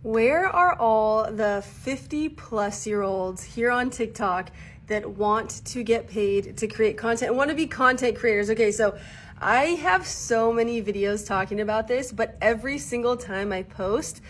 Where are all the 50-plus-year-olds here on TikTok that want to get paid to create content and want to be content creators? Okay, so I have so many videos talking about this, but every single time I post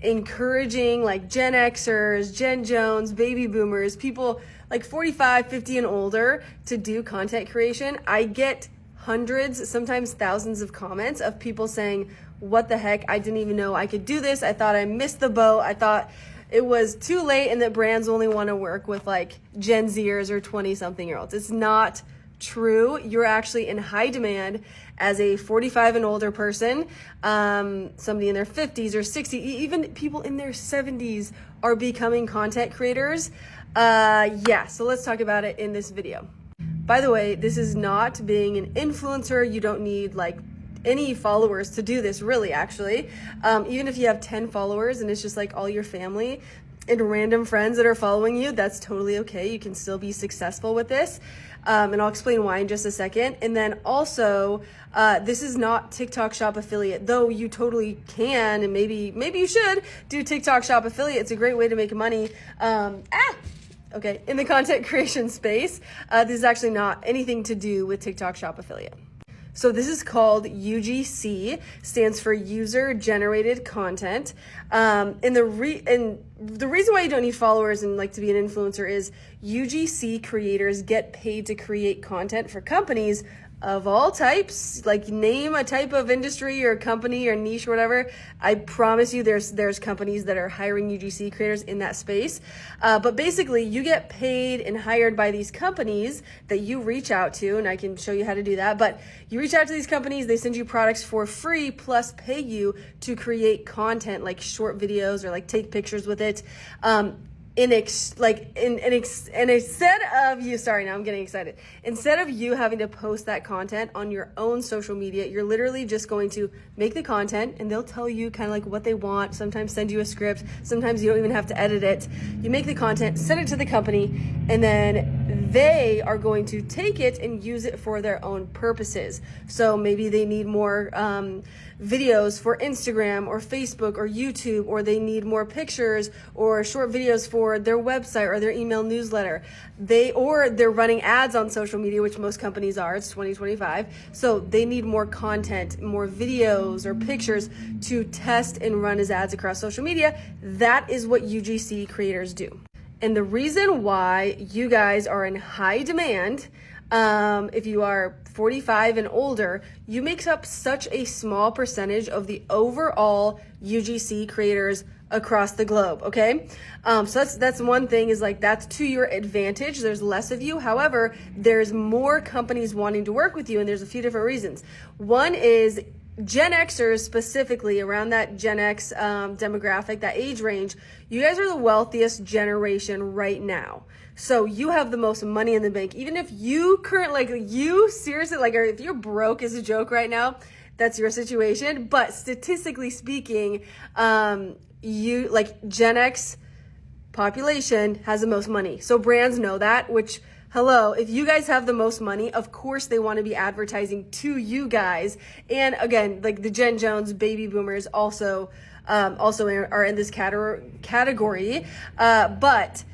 encouraging like Gen Xers, Gen Jones, baby boomers, people like 45, 50 and older to do content creation, I get hundreds, sometimes thousands of comments of people saying, what the heck, I didn't even know I could do this. I thought I missed the boat. I thought it was too late and that brands only want to work with like Gen Zers or 20-something-year-olds. It's not true. You're actually in high demand as a 45 and older person. Somebody in their 50s or 60s, even people in their 70s are becoming content creators. So let's talk about it in this video. By the way, this is not being an influencer. You don't need like any followers to do this, really, actually. Even if you have 10 followers and it's just like all your family and random friends that are following you, that's totally okay. You can still be successful with this. And I'll explain why in just a second. And then also, this is not TikTok Shop affiliate, though you totally can, and maybe you should do TikTok Shop affiliate. It's a great way to make money. Okay, in the content creation space, this is actually not anything to do with TikTok Shop affiliate. So this is called UGC, stands for user generated content. And the reason why you don't need followers and like to be an influencer is UGC creators get paid to create content for companies of all types. Like name a type of industry or company or niche or whatever. I promise you there's companies that are hiring UGC creators in that space. But basically you get paid and hired by these companies that you reach out to, and I can show you how to do that. But you reach out to these companies, they send you products for free plus pay you to create content like short videos or like take pictures with it. Instead of you, sorry, now I'm getting excited. Instead of you having to post that content on your own social media, you're literally just going to make the content and they'll tell you kind of like what they want, sometimes send you a script, sometimes you don't even have to edit it. You make the content, send it to the company, and then they are going to take it and use it for their own purposes. So maybe they need more videos for Instagram or Facebook or YouTube, or they need more pictures or short videos for their website or their email newsletter. They're running ads on social media, which most companies are. It's 2025. So they need more content, more videos or pictures to test and run as ads across social media. That is what UGC creators do. And the reason why you guys are in high demand, if you are 45 and older, you make up such a small percentage of the overall UGC creators across the globe, okay? So that's one thing, is like that's to your advantage. There's less of you. However, there's more companies wanting to work with you, and there's a few different reasons. One is Gen Xers, specifically around that Gen X demographic, that age range. You guys are the wealthiest generation right now. So you have the most money in the bank. Even if you seriously, or if you're broke as a joke right now, that's your situation. But statistically speaking, you like Gen X population has the most money. So brands know that, which, hello, if you guys have the most money, of course they want to be advertising to you guys. And again, like the Gen Jones, baby boomers also are in this category. But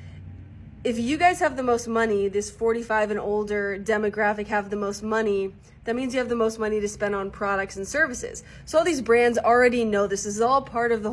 if you guys have the most money, this 45 and older demographic have the most money, that means you have the most money to spend on products and services. So all these brands already know this. This is all part of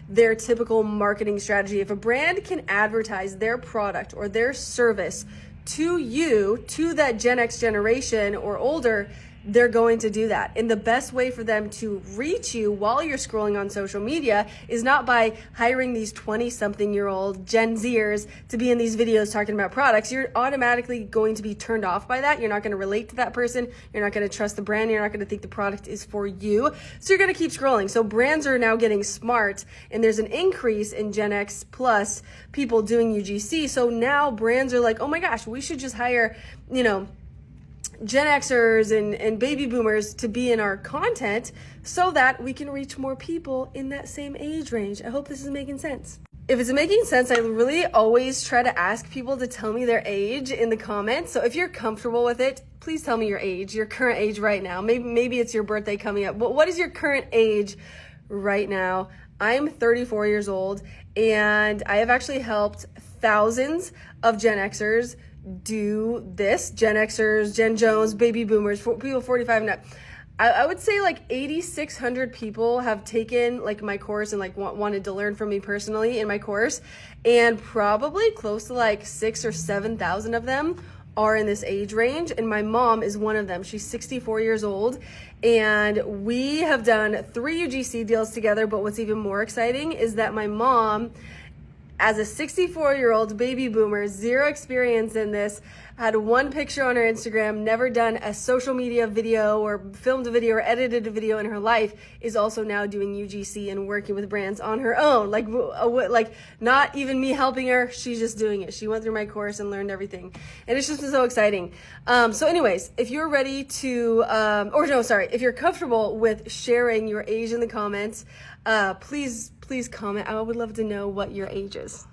their typical marketing strategy. If a brand can advertise their product or their service to you, to that Gen X generation or older, they're going to do that. And the best way for them to reach you while you're scrolling on social media is not by hiring these 20-something-year-old Gen Zers to be in these videos talking about products. You're automatically going to be turned off by that. You're not going to relate to that person. You're not going to trust the brand. You're not going to think the product is for you. So you're going to keep scrolling. So brands are now getting smart, and there's an increase in Gen X plus people doing UGC. So now brands are like, oh my gosh, we should just hire, Gen Xers and baby boomers to be in our content so that we can reach more people in that same age range. I hope this is making sense. If it's making sense, I really always try to ask people to tell me their age in the comments. So if you're comfortable with it, please tell me your age, your current age right now. Maybe it's your birthday coming up. But what is your current age right now? I'm 34 years old, and I have actually helped thousands of Gen Xers do this. Gen Xers, Gen Jones, baby boomers, people 45 and up. I would say like 8,600 people have taken like my course and like wanted to learn from me personally in my course, and probably close to like 6,000 or 7,000 of them are in this age range, and my mom is one of them. She's 64 years old, and we have done 3 UGC deals together. But what's even more exciting is that my mom, as a 64-year-old baby boomer, 0 experience in this, had 1 picture on her Instagram, never done a social media video or filmed a video or edited a video in her life, is also now doing UGC and working with brands on her own. Like not even me helping her, she's just doing it. She went through my course and learned everything. And it's just been so exciting. So anyways, if you're ready to, if you're comfortable with sharing your age in the comments, please comment. I would love to know what your age is.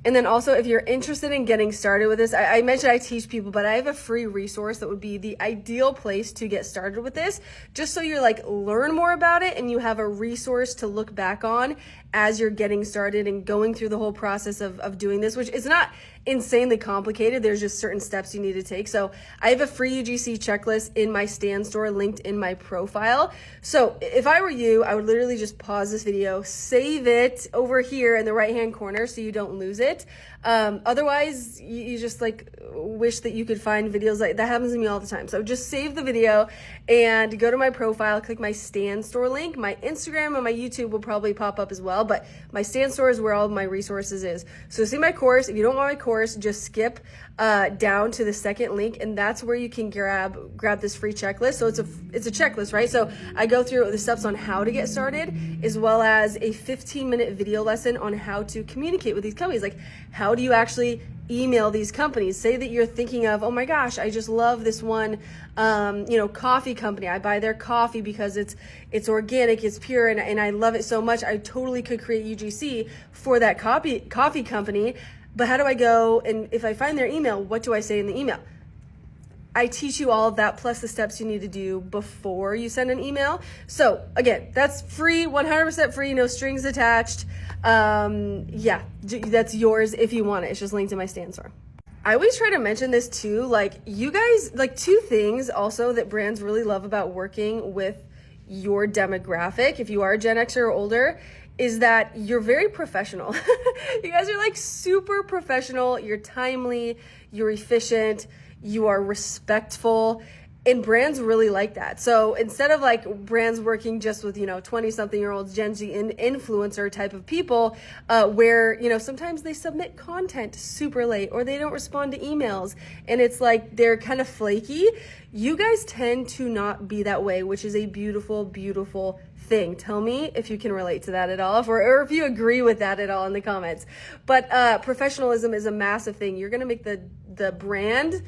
And then also, if you're interested in getting started with this, I mentioned I teach people, but I have a free resource that would be the ideal place to get started with this, just so you're like learn more about it and you have a resource to look back on as you're getting started and going through the whole process of doing this, which is not insanely complicated. There's just certain steps you need to take. So I have a free UGC checklist in my Stan store linked in my profile. So if I were you, I would literally just pause this video, save it over here in the right-hand corner so you don't lose it. Otherwise, you just like wish that you could find videos like that. Happens to me all the time. So just save the video and go to my profile, click my Stan store link. My Instagram and my YouTube will probably pop up as well, but my Stan store is where all of my resources is. So see my course. If you don't want my course, just skip down to the second link, and that's where you can grab this free checklist. So it's a checklist, right? So I go through the steps on how to get started, as well as a 15-minute video lesson on how to communicate with these companies. Like, how do you actually email these companies? Say that you're thinking of, oh my gosh, I just love this one, coffee company. I buy their coffee because it's organic, it's pure, and I love it so much. I totally could create UGC for that coffee company. But how do I go, and if I find their email, what do I say in the email? I teach you all of that, plus the steps you need to do before you send an email. So again, that's free, 100% free, no strings attached. That's yours if you want it. It's just linked in my Stan store. I always try to mention this too, like you guys, like 2 things also that brands really love about working with your demographic, if you are a Gen Xer or older, is that you're very professional. You guys are like super professional, you're timely, you're efficient, you are respectful, and brands really like that. So instead of like brands working just with 20-something-year-olds, Gen Z influencer type of people, where sometimes they submit content super late or they don't respond to emails and it's like they're kind of flaky, you guys tend to not be that way, which is a beautiful, beautiful thing. Tell me if you can relate to that at all, or if you agree with that at all in the comments. But professionalism is a massive thing. You're gonna make the brand,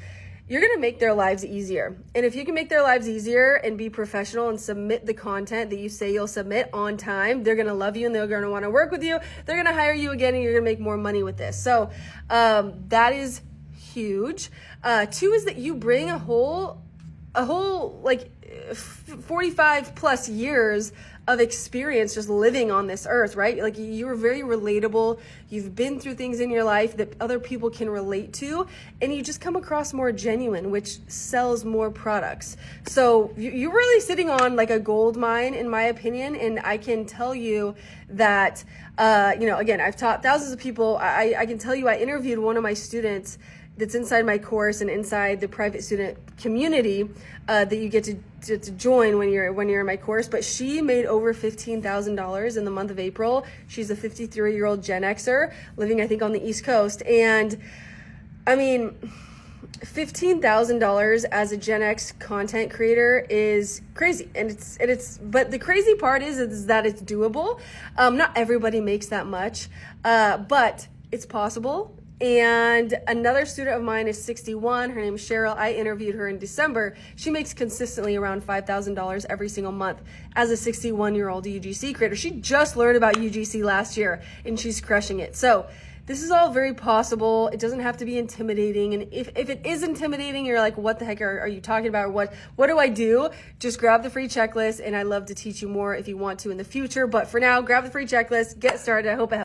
you're going to make their lives easier. And if you can make their lives easier and be professional and submit the content that you say you'll submit on time, they're going to love you and they're going to want to work with you. They're going to hire you again and you're going to make more money with this. So that is huge. 2 is that you bring a whole like 45 plus years of experience just living on this earth, right? Like you're very relatable. You've been through things in your life that other people can relate to, and you just come across more genuine, which sells more products. So you're really sitting on like a gold mine, in my opinion. And I can tell you that, again, I've taught thousands of people. I can tell you, I interviewed one of my students that's inside my course and inside the private student community that you get to join when you're in my course. But she made over $15,000 in the month of April. She's a 53-year-old Gen Xer living, I think, on the East Coast. And I mean, $15,000 as a Gen X content creator is crazy. But the crazy part is that it's doable. Not everybody makes that much, but it's possible. And another student of mine is 61. Her name is Cheryl. I interviewed her in December. She makes consistently around $5,000 every single month as a 61-year-old UGC creator. She just learned about UGC last year and she's crushing it. So this is all very possible. It doesn't have to be intimidating. And if it is intimidating, you're like, what the heck are you talking about? Or what do I do? Just grab the free checklist, and I'd love to teach you more if you want to in the future. But for now, grab the free checklist, get started. I hope it helps.